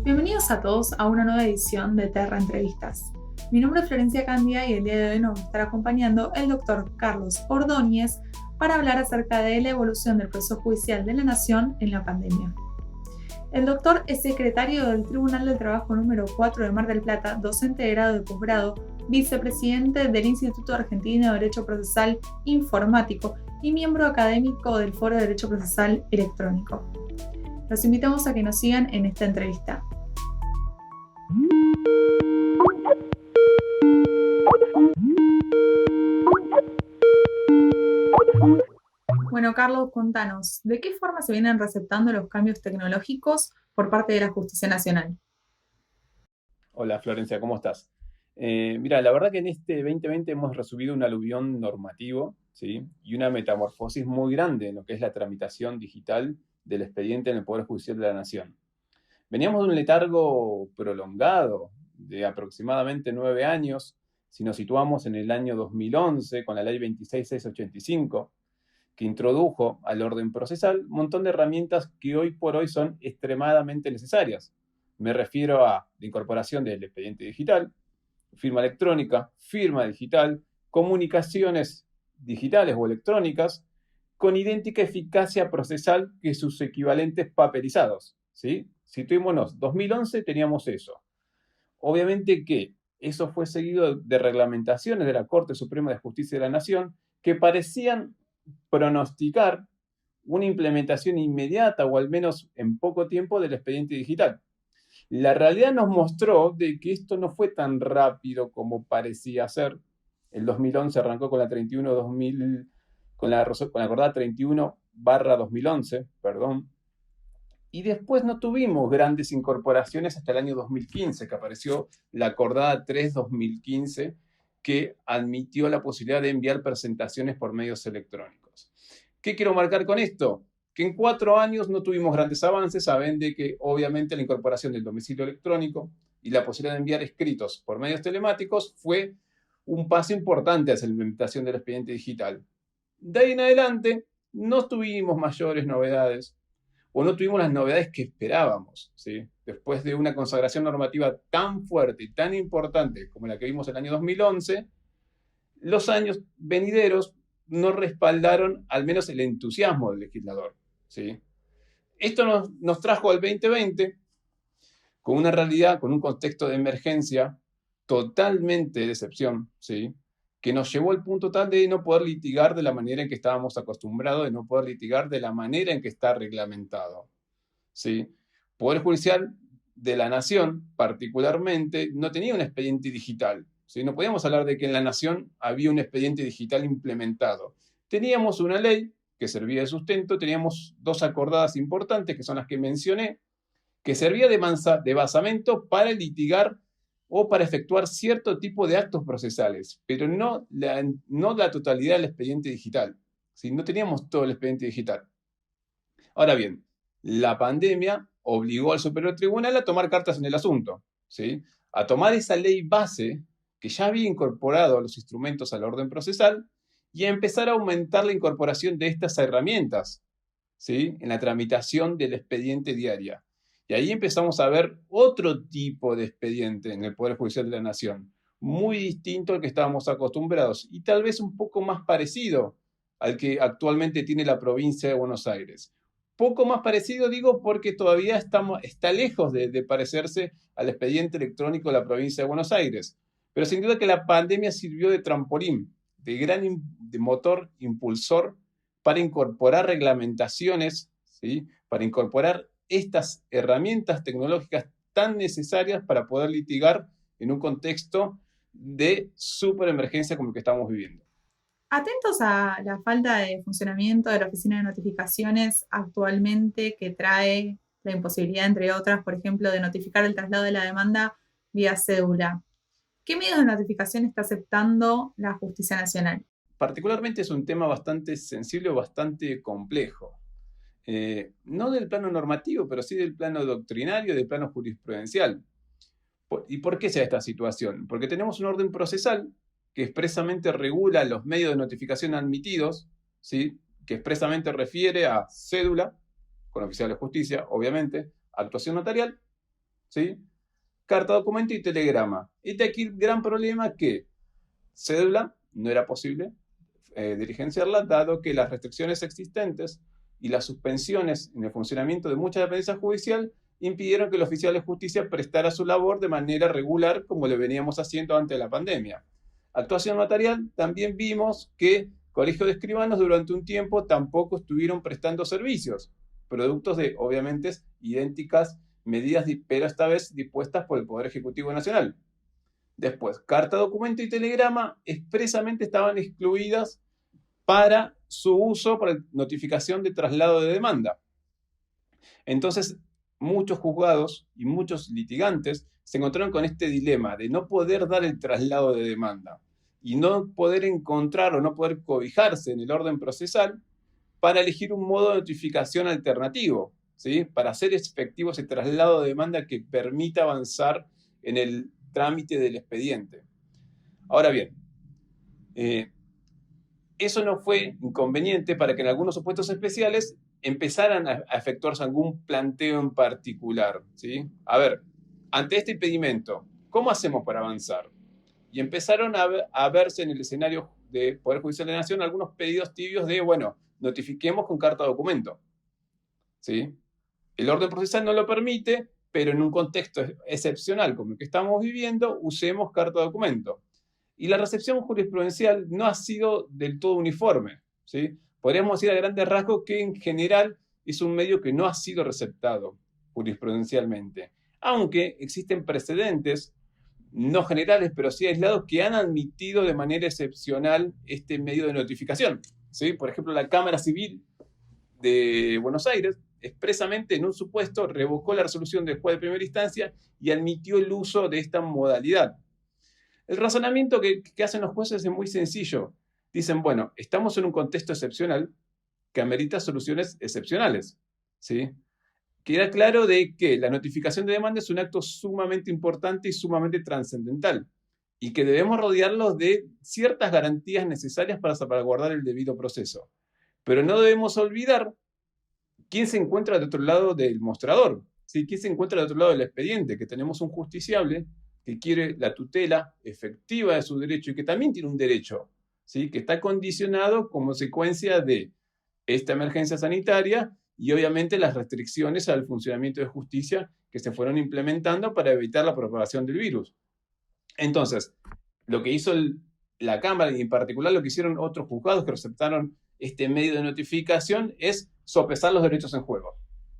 Bienvenidos a todos a una nueva edición de Terra Entrevistas. Mi nombre es Florencia Candia y el día de hoy nos va a estar acompañando el doctor Carlos Ordóñez para hablar acerca de la evolución del proceso judicial de la Nación en la pandemia. El doctor es secretario del Tribunal del Trabajo número 4 de Mar del Plata, docente de grado y posgrado, vicepresidente del Instituto Argentino de Derecho Procesal Informático y miembro académico del Foro de Derecho Procesal Electrónico. Los invitamos a que nos sigan en esta entrevista. Bueno, Carlos, contanos, ¿de qué forma se vienen receptando los cambios tecnológicos por parte de la Justicia Nacional? Hola Florencia, ¿cómo estás? Mira, la verdad que en este 2020 hemos recibido un aluvión normativo, ¿sí? Y una metamorfosis muy grande en lo que es la tramitación digital del expediente en el Poder Judicial de la Nación. Veníamos de un letargo prolongado de aproximadamente 9 años, si nos situamos en el año 2011 con la ley 26685, que introdujo al orden procesal un montón de herramientas que hoy por hoy son extremadamente necesarias. Me refiero a la incorporación del expediente digital, firma electrónica, firma digital, comunicaciones digitales o electrónicas con idéntica eficacia procesal que sus equivalentes papelizados, ¿sí? Situémonos, 2011 teníamos eso. Obviamente que eso fue seguido de reglamentaciones de la Corte Suprema de Justicia de la Nación que parecían pronosticar una implementación inmediata o al menos en poco tiempo del expediente digital. La realidad nos mostró de que esto no fue tan rápido como parecía ser. El 2011 arrancó con la 31-2000, con la acordada 31/2011, perdón. Y después no tuvimos grandes incorporaciones hasta el año 2015, que apareció la acordada 3/2015, que admitió la posibilidad de enviar presentaciones por medios electrónicos. ¿Qué quiero marcar con esto? Que en 4 años no tuvimos grandes avances, saben de que obviamente la incorporación del domicilio electrónico y la posibilidad de enviar escritos por medios telemáticos fue un paso importante hacia la implementación del expediente digital. De ahí en adelante no tuvimos mayores novedades o no tuvimos las novedades que esperábamos, ¿sí? Después de una consagración normativa tan fuerte y tan importante como la que vimos en el año 2011, los años venideros no respaldaron al menos el entusiasmo del legislador, ¿sí? Esto nos trajo al 2020 con una realidad, con un contexto de emergencia totalmente de excepción, ¿sí? Que nos llevó al punto tal de no poder litigar de la manera en que estábamos acostumbrados, de no poder litigar de la manera en que está reglamentado, ¿sí? Poder Judicial de la Nación, particularmente, no tenía un expediente digital, ¿sí? No podíamos hablar de que en la Nación había un expediente digital implementado. Teníamos una ley que servía de sustento, teníamos 2 acordadas importantes, que son las que mencioné, que servía de basamento para litigar o para efectuar cierto tipo de actos procesales, pero no la totalidad del expediente digital, ¿sí? No teníamos todo el expediente digital. Ahora bien, la pandemia obligó al Superior Tribunal a tomar cartas en el asunto, ¿sí? A tomar esa ley base que ya había incorporado los instrumentos al orden procesal y a empezar a aumentar la incorporación de estas herramientas, ¿sí? En la tramitación del expediente diaria. Y ahí empezamos a ver otro tipo de expediente en el Poder Judicial de la Nación, muy distinto al que estábamos acostumbrados y tal vez un poco más parecido al que actualmente tiene la provincia de Buenos Aires. Poco más parecido, digo, porque todavía está lejos de parecerse al expediente electrónico de la provincia de Buenos Aires. Pero sin duda que la pandemia sirvió de trampolín, de motor impulsor para incorporar reglamentaciones, ¿sí? Para incorporar estas herramientas tecnológicas tan necesarias para poder litigar en un contexto de superemergencia como el que estamos viviendo. Atentos a la falta de funcionamiento de la oficina de notificaciones actualmente que trae la imposibilidad, entre otras, por ejemplo, de notificar el traslado de la demanda vía cédula. ¿Qué medios de notificación está aceptando la Justicia Nacional? Particularmente es un tema bastante sensible o bastante complejo. No del plano normativo, pero sí del plano doctrinario, del plano jurisprudencial. ¿Y por qué se da esta situación? Porque tenemos un orden procesal que expresamente regula los medios de notificación admitidos, ¿sí? que expresamente refiere a cédula, con oficial de justicia, obviamente, actuación notarial, ¿sí? Carta, documento y telegrama. Este aquí el gran problema que cédula no era posible diligenciarla, dado que las restricciones existentes y las suspensiones en el funcionamiento de mucha dependencia judicial impidieron que el oficial de justicia prestara su labor de manera regular como lo veníamos haciendo antes de la pandemia. Actuación notarial, también vimos que colegios de escribanos durante un tiempo tampoco estuvieron prestando servicios, productos de, obviamente, idénticas medidas, pero esta vez dispuestas por el Poder Ejecutivo Nacional. Después, carta, documento y telegrama expresamente estaban excluidas para su uso para notificación de traslado de demanda. Entonces, muchos juzgados y muchos litigantes se encontraron con este dilema de no poder dar el traslado de demanda y no poder encontrar o no poder cobijarse en el orden procesal para elegir un modo de notificación alternativo, ¿sí? Para hacer efectivo ese traslado de demanda que permita avanzar en el trámite del expediente. Ahora bien, eso no fue inconveniente para que en algunos supuestos especiales empezaran a efectuarse algún planteo en particular, ¿sí? A ver, ante este impedimento, ¿cómo hacemos para avanzar? Y empezaron a verse en el escenario de Poder Judicial de la Nación algunos pedidos tibios de, bueno, notifiquemos con carta documento, ¿sí? El orden procesal no lo permite, pero en un contexto excepcional como el que estamos viviendo, usemos carta documento. Y la recepción jurisprudencial no ha sido del todo uniforme, ¿sí? Podríamos decir a grandes rasgos que en general es un medio que no ha sido receptado jurisprudencialmente, aunque existen precedentes, no generales, pero sí aislados, que han admitido de manera excepcional este medio de notificación, ¿sí? Por ejemplo, la Cámara Civil de Buenos Aires expresamente en un supuesto revocó la resolución del juez de primera instancia y admitió el uso de esta modalidad. El razonamiento que hacen los jueces es muy sencillo. Dicen, bueno, estamos en un contexto excepcional que amerita soluciones excepcionales, ¿sí? Queda claro de que la notificación de demanda es un acto sumamente importante y sumamente trascendental y que debemos rodearlos de ciertas garantías necesarias para salvaguardar el debido proceso. Pero no debemos olvidar quién se encuentra del otro lado del mostrador, ¿sí? Quién se encuentra del otro lado del expediente, que tenemos un justiciable que quiere la tutela efectiva de su derecho y que también tiene un derecho, ¿sí? Que está condicionado como consecuencia de esta emergencia sanitaria y obviamente las restricciones al funcionamiento de justicia que se fueron implementando para evitar la propagación del virus. Entonces, lo que hizo la Cámara y en particular lo que hicieron otros juzgados que receptaron este medio de notificación es sopesar los derechos en juego,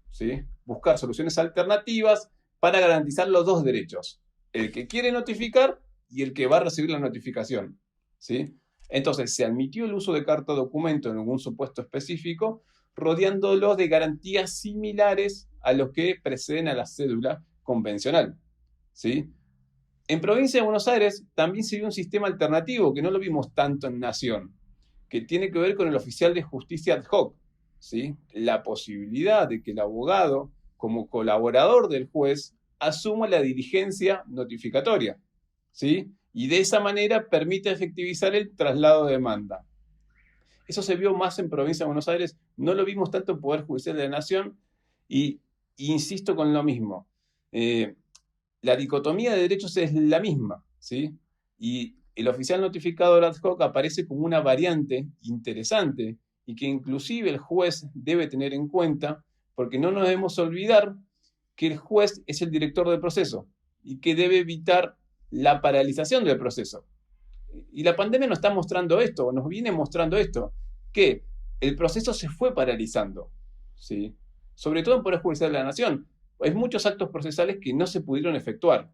¿sí? Buscar soluciones alternativas para garantizar los dos derechos, el que quiere notificar y el que va a recibir la notificación, ¿sí? Entonces, se admitió el uso de carta documento en algún supuesto específico, rodeándolo de garantías similares a los que preceden a la cédula convencional, ¿sí? En provincia de Buenos Aires también se vio un sistema alternativo que no lo vimos tanto en Nación, que tiene que ver con el oficial de justicia ad hoc, ¿sí? La posibilidad de que el abogado, como colaborador del juez, asuma la diligencia notificatoria, ¿sí? Y de esa manera permite efectivizar el traslado de demanda. Eso se vio más en provincia de Buenos Aires, no lo vimos tanto en Poder Judicial de la Nación, y insisto con lo mismo. La dicotomía de derechos es la misma, ¿sí? Y el oficial notificador ad hoc aparece como una variante interesante y que inclusive el juez debe tener en cuenta, porque no nos debemos olvidar que el juez es el director del proceso y que debe evitar la paralización del proceso. Y la pandemia nos está mostrando esto, o nos viene mostrando esto, que el proceso se fue paralizando, ¿sí? Sobre todo en Poder Judicial de la Nación. Hay muchos actos procesales que no se pudieron efectuar.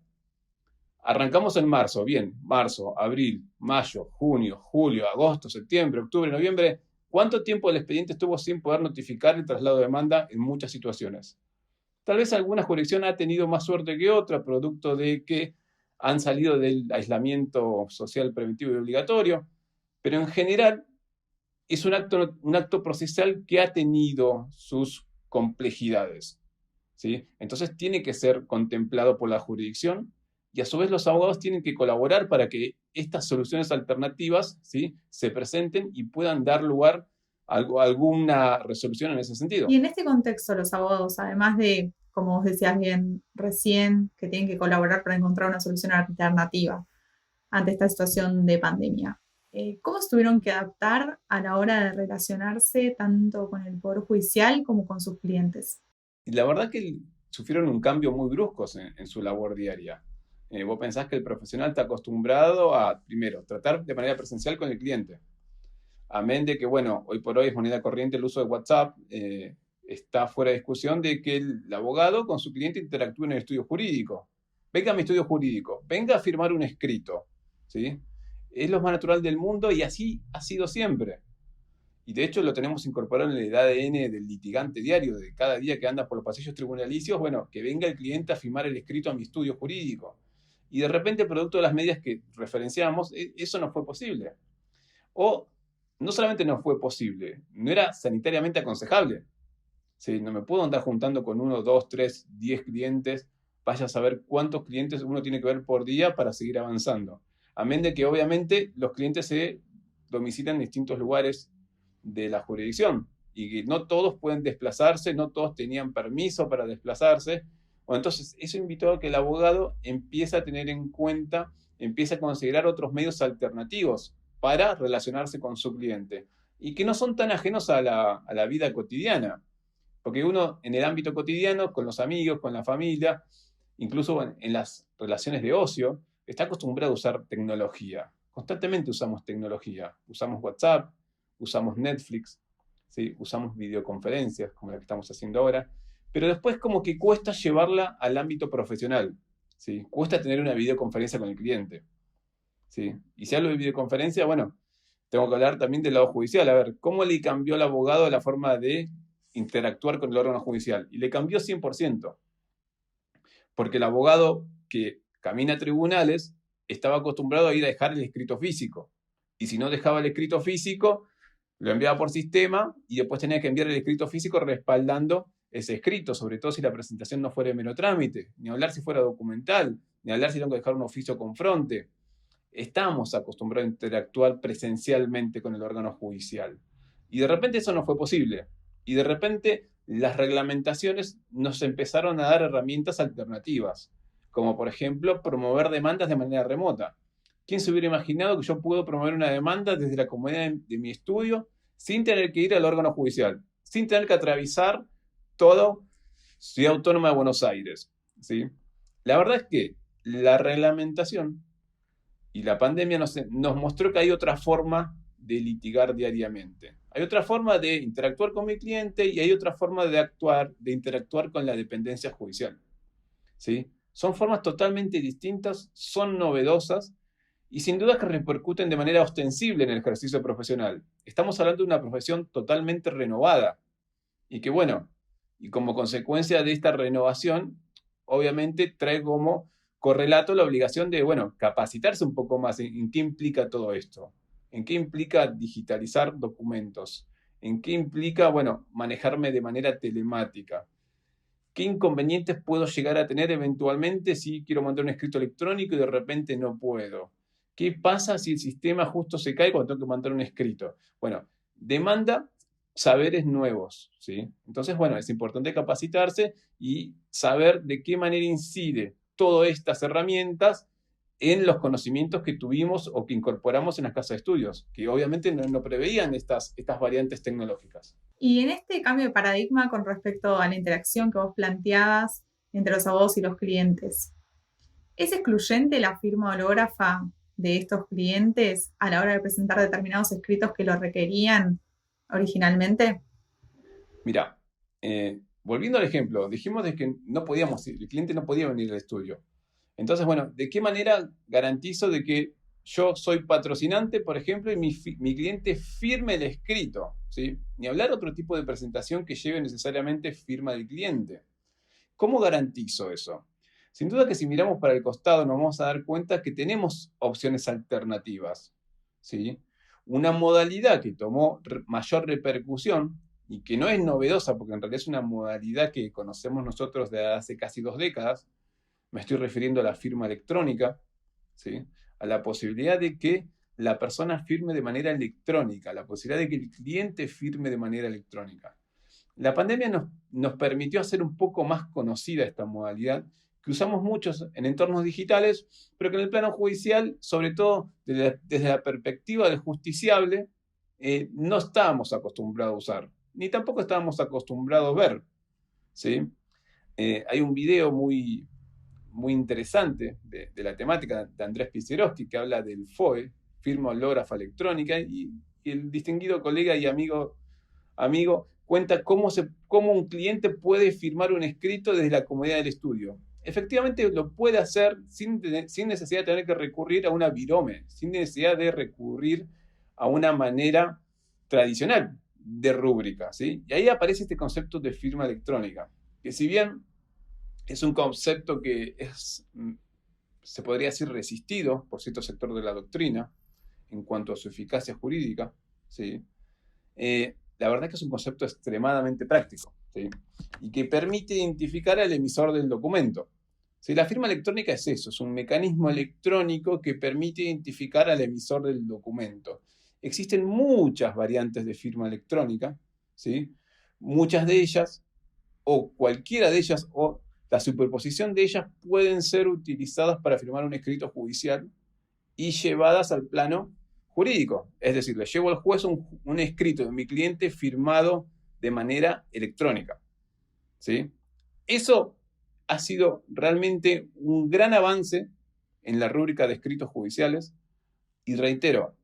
Arrancamos en marzo, bien, marzo, abril, mayo, junio, julio, agosto, septiembre, octubre, noviembre. ¿Cuánto tiempo el expediente estuvo sin poder notificar el traslado de demanda en muchas situaciones? Tal vez alguna jurisdicción ha tenido más suerte que otra, producto de que han salido del aislamiento social preventivo y obligatorio, pero en general es un acto procesal que ha tenido sus complejidades, ¿sí? Entonces tiene que ser contemplado por la jurisdicción y a su vez los abogados tienen que colaborar para que estas soluciones alternativas, ¿sí?, se presenten y puedan dar lugar alguna resolución en ese sentido. Y en este contexto, los abogados, además de, como vos decías bien recién, que tienen que colaborar para encontrar una solución alternativa ante esta situación de pandemia, ¿cómo se tuvieron que adaptar a la hora de relacionarse tanto con el Poder Judicial como con sus clientes? Y la verdad que sufrieron un cambio muy brusco en su labor diaria. Vos pensás que el profesional está acostumbrado a, primero, tratar de manera presencial con el cliente. Amén de que, bueno, hoy por hoy es moneda corriente el uso de WhatsApp, está fuera de discusión de que el abogado con su cliente interactúe en el estudio jurídico. Venga a mi estudio jurídico, venga a firmar un escrito, ¿sí? Es lo más natural del mundo y así ha sido siempre. Y de hecho lo tenemos incorporado en el ADN del litigante diario, de cada día que anda por los pasillos tribunalicios, bueno, que venga el cliente a firmar el escrito a mi estudio jurídico. Y de repente, producto de las medidas que referenciamos, eso no fue posible. O no solamente no fue posible, no era sanitariamente aconsejable. ¿Sí? No me puedo andar juntando con 1, 2, 3, 10 clientes, vaya a saber cuántos clientes uno tiene que ver por día para seguir avanzando. Amén de que obviamente los clientes se domicilian en distintos lugares de la jurisdicción y que no todos pueden desplazarse, no todos tenían permiso para desplazarse. Bueno, entonces eso invitó a que el abogado empiece a tener en cuenta, empiece a considerar otros medios alternativos para relacionarse con su cliente y que no son tan ajenos a la vida cotidiana. Porque uno en el ámbito cotidiano, con los amigos, con la familia, incluso en las relaciones de ocio, está acostumbrado a usar tecnología. Constantemente usamos tecnología. Usamos WhatsApp, usamos Netflix, ¿sí? Usamos videoconferencias, como la que estamos haciendo ahora. Pero después como que cuesta llevarla al ámbito profesional. ¿Sí? Cuesta tener una videoconferencia con el cliente. ¿Sí? Y si hablo de videoconferencia, bueno, tengo que hablar también del lado judicial. A ver, ¿cómo le cambió al abogado la forma de interactuar con el órgano judicial? Y le cambió 100%. Porque el abogado que camina a tribunales estaba acostumbrado a ir a dejar el escrito físico. Y si no dejaba el escrito físico, lo enviaba por sistema y después tenía que enviar el escrito físico respaldando ese escrito, sobre todo si la presentación no fuera de mero trámite, ni hablar si fuera documental, ni hablar si tengo que dejar un oficio con fronte. Estamos acostumbrados a interactuar presencialmente con el órgano judicial. Y de repente eso no fue posible. Y de repente las reglamentaciones nos empezaron a dar herramientas alternativas, como por ejemplo promover demandas de manera remota. ¿Quién se hubiera imaginado que yo puedo promover una demanda desde la comodidad de mi estudio sin tener que ir al órgano judicial, sin tener que atravesar todo Ciudad Autónoma de Buenos Aires? ¿Sí? La verdad es que la reglamentación y la pandemia nos mostró que hay otra forma de litigar diariamente. Hay otra forma de interactuar con mi cliente y hay otra forma de interactuar con la dependencia judicial. ¿Sí? Son formas totalmente distintas, son novedosas y sin duda que repercuten de manera ostensible en el ejercicio profesional. Estamos hablando de una profesión totalmente renovada y que, bueno, y como consecuencia de esta renovación, obviamente trae como correlato la obligación de, bueno, capacitarse un poco más en qué implica todo esto, en qué implica digitalizar documentos, en qué implica, bueno, manejarme de manera telemática. ¿Qué inconvenientes puedo llegar a tener eventualmente si quiero mandar un escrito electrónico y de repente no puedo? ¿Qué pasa si el sistema justo se cae cuando tengo que mandar un escrito? Bueno, demanda saberes nuevos, ¿sí? Entonces, bueno, es importante capacitarse y saber de qué manera incide todas estas herramientas en los conocimientos que tuvimos o que incorporamos en las casas de estudios, que obviamente no preveían estas variantes tecnológicas. Y en este cambio de paradigma con respecto a la interacción que vos planteabas entre los abogados y los clientes, ¿es excluyente la firma hológrafa de estos clientes a la hora de presentar determinados escritos que lo requerían originalmente? Mira, volviendo al ejemplo, dijimos de que no podíamos ir, el cliente no podía venir al estudio. Entonces, bueno, ¿de qué manera garantizo de que yo soy patrocinante, por ejemplo, y mi cliente firme el escrito? ¿Sí? Ni hablar otro tipo de presentación que lleve necesariamente firma del cliente. ¿Cómo garantizo eso? Sin duda que si miramos para el costado nos vamos a dar cuenta que tenemos opciones alternativas. ¿Sí? Una modalidad que tomó mayor repercusión y que no es novedosa porque en realidad es una modalidad que conocemos nosotros de hace casi 2 décadas, me estoy refiriendo a la firma electrónica, ¿sí? A la posibilidad de que la persona firme de manera electrónica, la posibilidad de que el cliente firme de manera electrónica. La pandemia nos permitió hacer un poco más conocida esta modalidad, que usamos muchos en entornos digitales, pero que en el plano judicial, sobre todo desde la perspectiva del justiciable, no estábamos acostumbrados a usar, ni tampoco estábamos acostumbrados a ver, ¿sí? Hay un video muy, muy interesante de la temática de Andrés Pizerowski que habla del FOE, firma hológrafa electrónica, y el distinguido colega y amigo cuenta cómo un cliente puede firmar un escrito desde la comodidad del estudio. Efectivamente lo puede hacer sin necesidad de tener que recurrir a una virome, sin necesidad de recurrir a una manera tradicional de rúbrica, ¿sí? Y ahí aparece este concepto de firma electrónica, que si bien es un concepto que se podría decir resistido por cierto sector de la doctrina en cuanto a su eficacia jurídica, ¿sí? La verdad es que es un concepto extremadamente práctico, ¿sí? Y que permite identificar al emisor del documento. ¿Sí? La firma electrónica es eso, es un mecanismo electrónico que permite identificar al emisor del documento. Existen muchas variantes de firma electrónica, ¿sí? Muchas de ellas, o cualquiera de ellas, o la superposición de ellas pueden ser utilizadas para firmar un escrito judicial y llevadas al plano jurídico. Es decir, le llevo al juez un escrito de mi cliente firmado de manera electrónica, ¿sí? Eso ha sido realmente un gran avance en la rúbrica de escritos judiciales y reitero,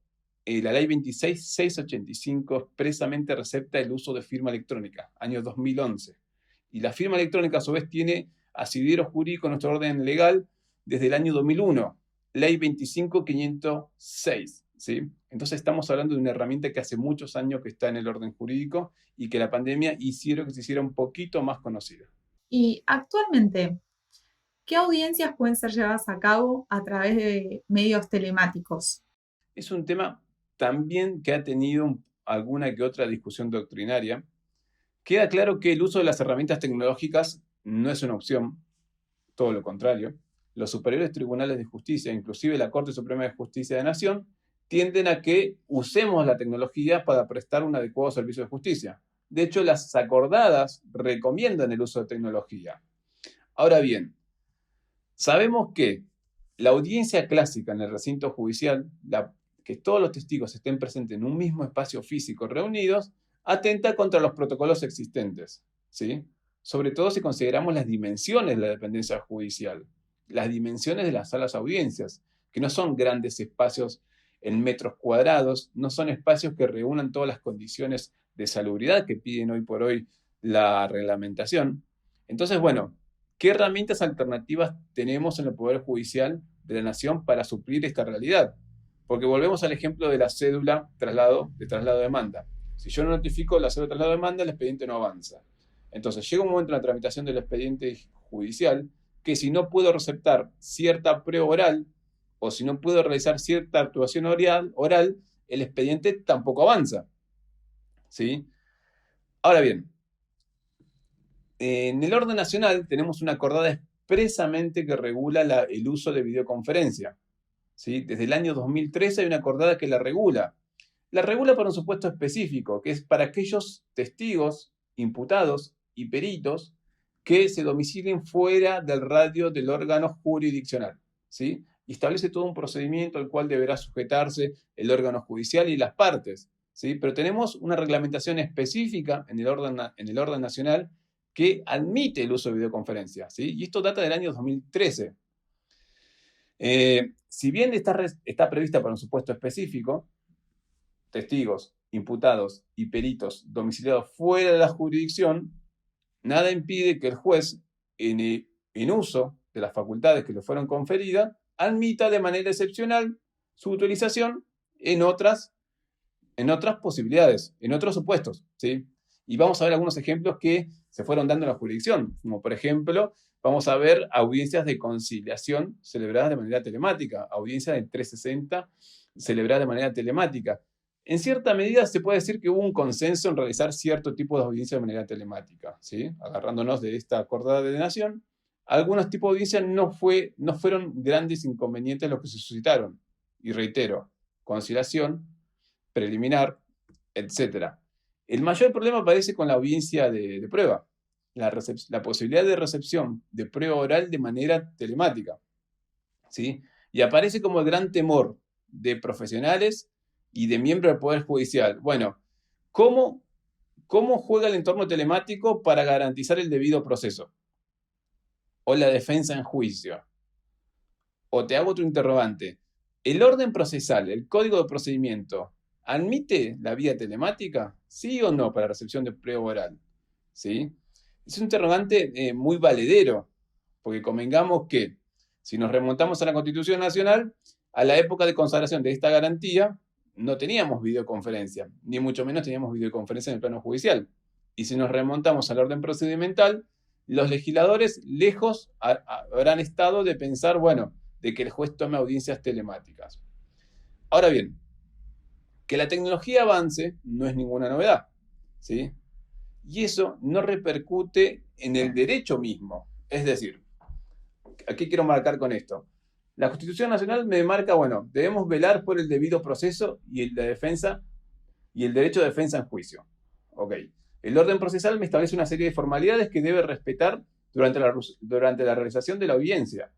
la ley 26685 expresamente recepta el uso de firma electrónica, año 2011. Y la firma electrónica a su vez tiene asidero jurídico en nuestro orden legal desde el año 2001, ley 25506. ¿Sí? Entonces estamos hablando de una herramienta que hace muchos años que está en el orden jurídico y que la pandemia hicieron que se hiciera un poquito más conocida. Y actualmente, ¿qué audiencias pueden ser llevadas a cabo a través de medios telemáticos? Es un tema también que ha tenido alguna que otra discusión doctrinaria. Queda claro que el uso de las herramientas tecnológicas no es una opción, todo lo contrario. Los superiores tribunales de justicia, inclusive la Corte Suprema de Justicia de la Nación, tienden a que usemos la tecnología para prestar un adecuado servicio de justicia. De hecho, las acordadas recomiendan el uso de tecnología. Ahora bien, sabemos que la audiencia clásica en el recinto judicial, que todos los testigos estén presentes en un mismo espacio físico reunidos, atenta contra los protocolos existentes, ¿sí? Sobre todo si consideramos las dimensiones de la dependencia judicial, las dimensiones de las salas audiencias, que no son grandes espacios en metros cuadrados, no son espacios que reúnan todas las condiciones de salubridad que piden hoy por hoy la reglamentación. Entonces, bueno, ¿qué herramientas alternativas tenemos en el Poder Judicial de la Nación para suplir esta realidad? Porque volvemos al ejemplo de la cédula de traslado de demanda. Si yo no notifico la cédula de traslado de demanda, el expediente no avanza. Entonces llega un momento en la tramitación del expediente judicial que si no puedo receptar cierta prueba oral o si no puedo realizar cierta actuación oral, el expediente tampoco avanza, ¿sí? Ahora bien, en el orden nacional tenemos una acordada expresamente que regula el uso de videoconferencia, ¿sí? Desde el año 2013 hay una acordada que la regula. La regula para un supuesto específico, que es para aquellos testigos, imputados y peritos que se domicilen fuera del radio del órgano jurisdiccional, ¿sí? Y establece todo un procedimiento al cual deberá sujetarse el órgano judicial y las partes, ¿sí? Pero tenemos una reglamentación específica en el orden nacional que admite el uso de videoconferencia, ¿sí? Y esto data del año 2013. Si bien está prevista para un supuesto específico, testigos, imputados y peritos domiciliados fuera de la jurisdicción, nada impide que el juez, en uso de las facultades que le fueron conferidas, admita de manera excepcional su utilización en otras posibilidades, en otros supuestos, ¿sí? Y vamos a ver algunos ejemplos que se fueron dando en la jurisdicción, como por ejemplo, vamos a ver audiencias de conciliación celebradas de manera telemática, audiencias de 360 celebradas de manera telemática. En cierta medida se puede decir que hubo un consenso en realizar cierto tipo de audiencia de manera telemática, ¿sí? Agarrándonos de esta acordada de nación, algunos tipos de audiencias no fueron grandes inconvenientes los que se suscitaron. Y reitero, conciliación, preliminar, etc. El mayor problema aparece con la audiencia de prueba, la posibilidad de recepción de prueba oral de manera telemática, ¿sí? Y aparece como el gran temor de profesionales y de miembros del Poder Judicial. Bueno, ¿cómo juega el entorno telemático para garantizar el debido proceso? O la defensa en juicio. O te hago otro interrogante. ¿El orden procesal, el código de procedimiento, admite la vía telemática? ¿Sí o no para recepción de prueba oral? ¿Sí? Es un interrogante muy valedero, porque convengamos que si nos remontamos a la Constitución Nacional, a la época de consagración de esta garantía, no teníamos videoconferencia, ni mucho menos teníamos videoconferencia en el plano judicial. Y si nos remontamos al orden procedimental, los legisladores lejos habrán estado de pensar, bueno, de que el juez tome audiencias telemáticas. Ahora bien, que la tecnología avance no es ninguna novedad, ¿sí? Y eso no repercute en el derecho mismo. Es decir, ¿qué quiero marcar con esto? La Constitución Nacional me marca, bueno, debemos velar por el debido proceso y la defensa y el derecho de defensa en juicio. Ok. El orden procesal me establece una serie de formalidades que debe respetar durante la realización de la audiencia.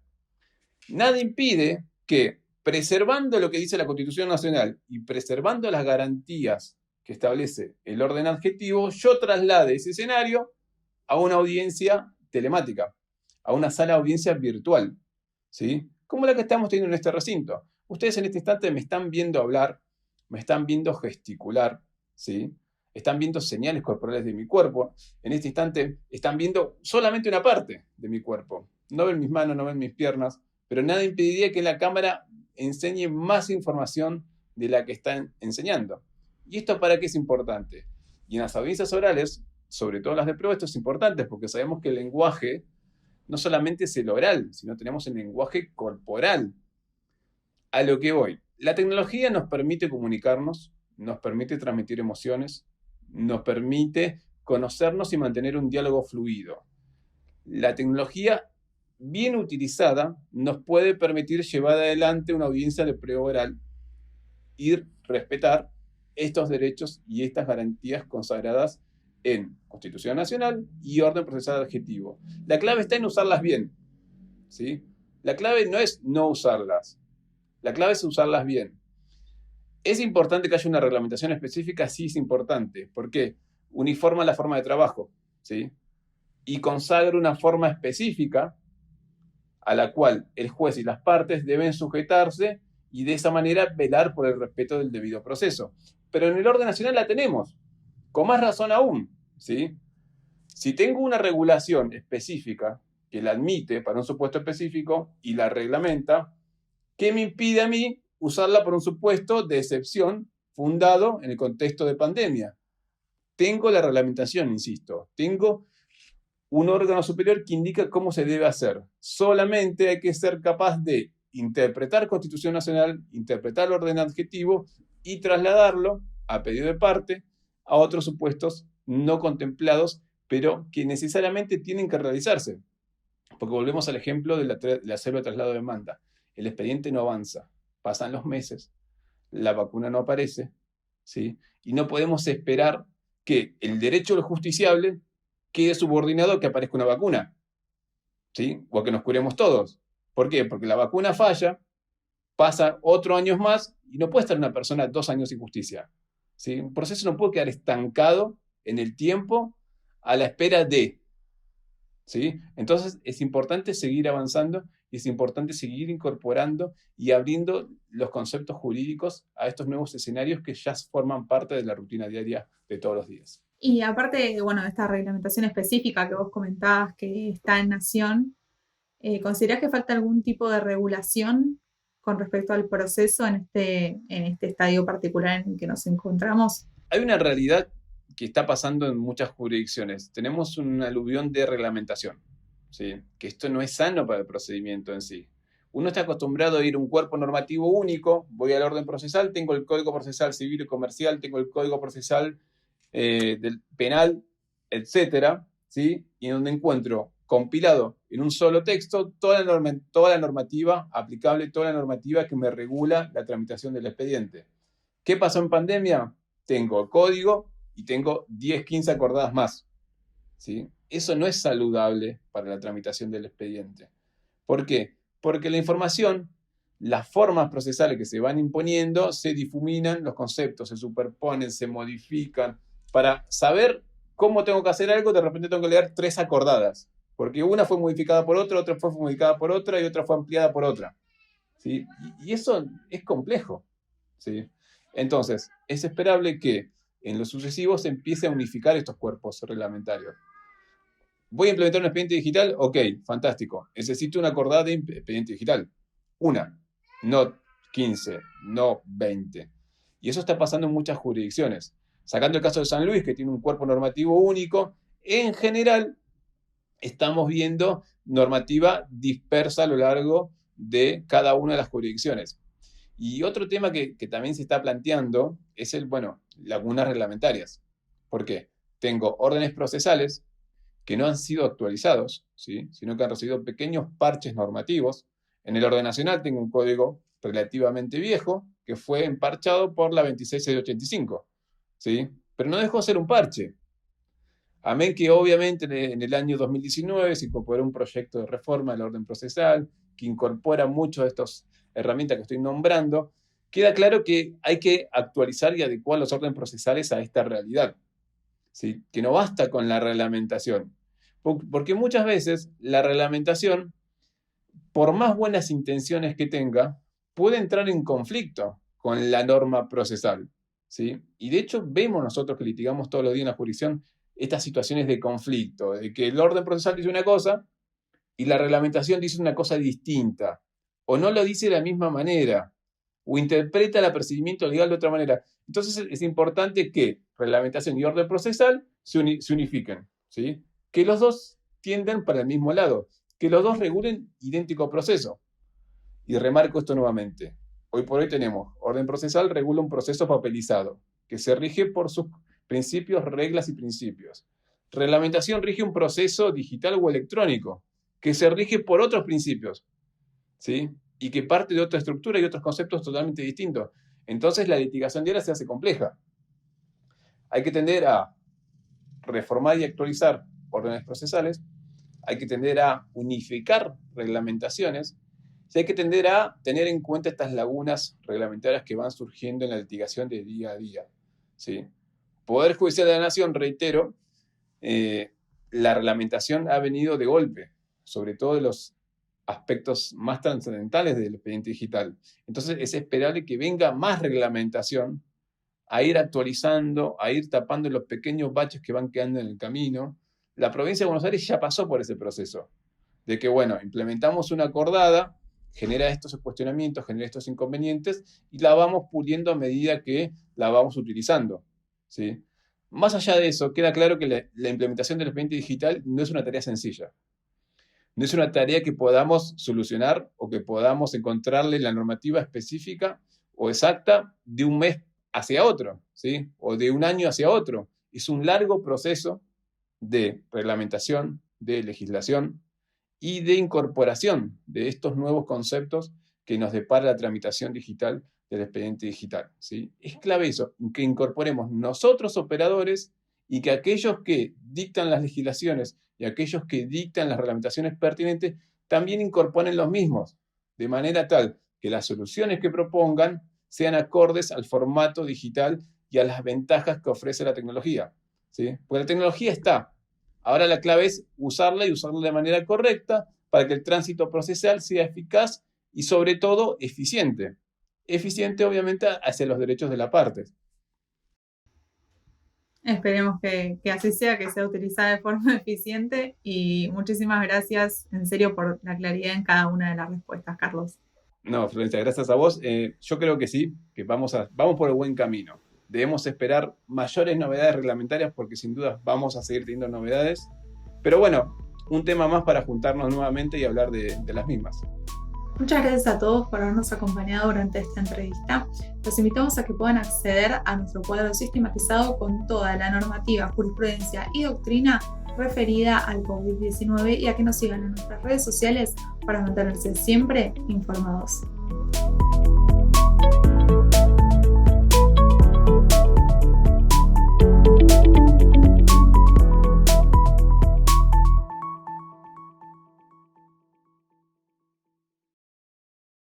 Nada impide que, preservando lo que dice la Constitución Nacional y preservando las garantías que establece el orden adjetivo, yo traslade ese escenario a una audiencia telemática, a una sala de audiencia virtual, ¿sí? Como la que estamos teniendo en este recinto. Ustedes en este instante me están viendo hablar, me están viendo gesticular, ¿sí? Están viendo señales corporales de mi cuerpo. En este instante están viendo solamente una parte de mi cuerpo. No ven mis manos, no ven mis piernas, pero nada impediría que la cámara enseñe más información de la que están enseñando. ¿Y esto para qué es importante? Y en las audiencias orales, sobre todo las de prueba, esto es importante porque sabemos que el lenguaje no solamente es el oral, sino tenemos el lenguaje corporal. A lo que voy. La tecnología nos permite comunicarnos, nos permite transmitir emociones, nos permite conocernos y mantener un diálogo fluido. La tecnología bien utilizada nos puede permitir llevar adelante una audiencia de prueba oral y respetar estos derechos y estas garantías consagradas en Constitución Nacional y orden procesal adjetivo. La clave está en usarlas bien, ¿sí? La clave no es no usarlas, la clave es usarlas bien. ¿Es importante que haya una reglamentación específica? Sí, es importante. ¿Por qué? Uniforma la forma de trabajo, ¿sí? Y consagra una forma específica a la cual el juez y las partes deben sujetarse y de esa manera velar por el respeto del debido proceso. Pero en el orden nacional la tenemos, con más razón aún, ¿sí? Si tengo una regulación específica que la admite para un supuesto específico y la reglamenta, ¿qué me impide a mí usarla por un supuesto de excepción fundado en el contexto de pandemia? Tengo la reglamentación, insisto, tengo un órgano superior que indica cómo se debe hacer. Solamente hay que ser capaz de interpretar Constitución Nacional, interpretar el orden adjetivo y trasladarlo, a pedido de parte, a otros supuestos no contemplados, pero que necesariamente tienen que realizarse. Porque volvemos al ejemplo de la célula de traslado de demanda. El expediente no avanza, pasan los meses, la vacuna no aparece, ¿sí? Y no podemos esperar que el derecho del justiciable quede subordinado a que aparezca una vacuna, ¿sí? O a que nos curemos todos. ¿Por qué? Porque la vacuna falla, pasa otros años más y no puede estar una persona 2 años sin justicia, ¿sí? Un proceso no puede quedar estancado en el tiempo a la espera de, ¿sí? Entonces es importante seguir avanzando y es importante seguir incorporando y abriendo los conceptos jurídicos a estos nuevos escenarios que ya forman parte de la rutina diaria de todos los días. Y aparte, bueno, de esta reglamentación específica que vos comentabas que está en Nación, ¿considerás que falta algún tipo de regulación con respecto al proceso en este estadio particular en el que nos encontramos? Hay una realidad que está pasando en muchas jurisdicciones. Tenemos un aluvión de reglamentación, ¿sí? Que esto no es sano para el procedimiento en sí. Uno está acostumbrado a ir a un cuerpo normativo único, voy al orden procesal, tengo el Código Procesal Civil y Comercial, tengo el Código Procesal del Penal, etcétera, ¿sí? Y donde encuentro compilado en un solo texto toda la normativa aplicable, toda la normativa que me regula la tramitación del expediente. ¿Qué pasó en pandemia? Tengo código y tengo 10, 15 acordadas más, ¿sí? Eso no es saludable para la tramitación del expediente. ¿Por qué? Porque la información, las formas procesales que se van imponiendo, se difuminan los conceptos, se superponen, se modifican. Para saber cómo tengo que hacer algo, de repente tengo que leer 3 acordadas, porque una fue modificada por otra fue modificada por otra y otra fue ampliada por otra, ¿sí? Y eso es complejo, ¿sí? Entonces, es esperable que en lo sucesivo se empiece a unificar estos cuerpos reglamentarios. ¿Voy a implementar un expediente digital? Ok, fantástico. Necesito una acordada de expediente digital. Una, no 15, no 20. Y eso está pasando en muchas jurisdicciones. Sacando el caso de San Luis, que tiene un cuerpo normativo único, en general estamos viendo normativa dispersa a lo largo de cada una de las jurisdicciones. Y otro tema que también se está planteando es lagunas reglamentarias. ¿Por qué? Tengo órdenes procesales que no han sido actualizados, ¿sí? Sino que han recibido pequeños parches normativos. En el orden nacional tengo un código relativamente viejo que fue emparchado por la 26685, ¿sí? Pero no dejó de ser un parche. Amén que obviamente en el año 2019 se incorporó un proyecto de reforma del orden procesal que incorpora muchas de estas herramientas que estoy nombrando. Queda claro que hay que actualizar y adecuar los órdenes procesales a esta realidad, ¿sí? Que no basta con la reglamentación. Porque muchas veces la reglamentación, por más buenas intenciones que tenga, puede entrar en conflicto con la norma procesal, ¿sí? Y de hecho vemos nosotros que litigamos todos los días en la jurisdicción estas situaciones de conflicto, de que el orden procesal dice una cosa y la reglamentación dice una cosa distinta, o no lo dice de la misma manera, o interpreta el apercibimiento legal de otra manera. Entonces es importante que reglamentación y orden procesal se unifiquen, ¿sí? Que los dos tienden para el mismo lado, que los dos regulen idéntico proceso. Y remarco esto nuevamente. Hoy por hoy tenemos orden procesal regula un proceso papelizado, que se rige por sus principios, reglas y principios. Reglamentación rige un proceso digital o electrónico, que se rige por otros principios, ¿sí? Y que parte de otra estructura y otros conceptos totalmente distintos. Entonces la litigación diaria se hace compleja. Hay que tender a reformar y actualizar órdenes procesales, hay que tender a unificar reglamentaciones, y hay que tender a tener en cuenta estas lagunas reglamentarias que van surgiendo en la litigación de día a día, ¿sí? Poder Judicial de la Nación, reitero, la reglamentación ha venido de golpe, sobre todo de los aspectos más trascendentales del expediente digital. Entonces es esperable que venga más reglamentación a ir actualizando, a ir tapando los pequeños baches que van quedando en el camino. La provincia de Buenos Aires ya pasó por ese proceso, de que, implementamos una acordada, genera estos cuestionamientos, genera estos inconvenientes, y la vamos puliendo a medida que la vamos utilizando, ¿sí? Más allá de eso, queda claro que la implementación del expediente digital no es una tarea sencilla. No es una tarea que podamos solucionar o que podamos encontrarle la normativa específica o exacta de un mes hacia otro, ¿sí? O de un año hacia otro. Es un largo proceso de reglamentación, de legislación y de incorporación de estos nuevos conceptos que nos depara la tramitación digital del expediente digital, ¿sí? Es clave eso, que incorporemos nosotros operadores y que aquellos que dictan las legislaciones y aquellos que dictan las reglamentaciones pertinentes también incorporen los mismos, de manera tal que las soluciones que propongan sean acordes al formato digital y a las ventajas que ofrece la tecnología, ¿sí? Porque la tecnología está. Ahora la clave es usarla y usarla de manera correcta para que el tránsito procesal sea eficaz y sobre todo eficiente. Eficiente obviamente hacia los derechos de la parte. Esperemos que así sea, que sea utilizada de forma eficiente, y muchísimas gracias en serio por la claridad en cada una de las respuestas, Carlos. No, Florencia, gracias a vos. Yo creo que sí, que vamos por el buen camino. Debemos esperar mayores novedades reglamentarias porque sin duda vamos a seguir teniendo novedades. Pero un tema más para juntarnos nuevamente y hablar de las mismas. Muchas gracias a todos por habernos acompañado durante esta entrevista. Los invitamos a que puedan acceder a nuestro cuadro sistematizado con toda la normativa, jurisprudencia y doctrina referida al COVID-19 y a que nos sigan en nuestras redes sociales para mantenerse siempre informados.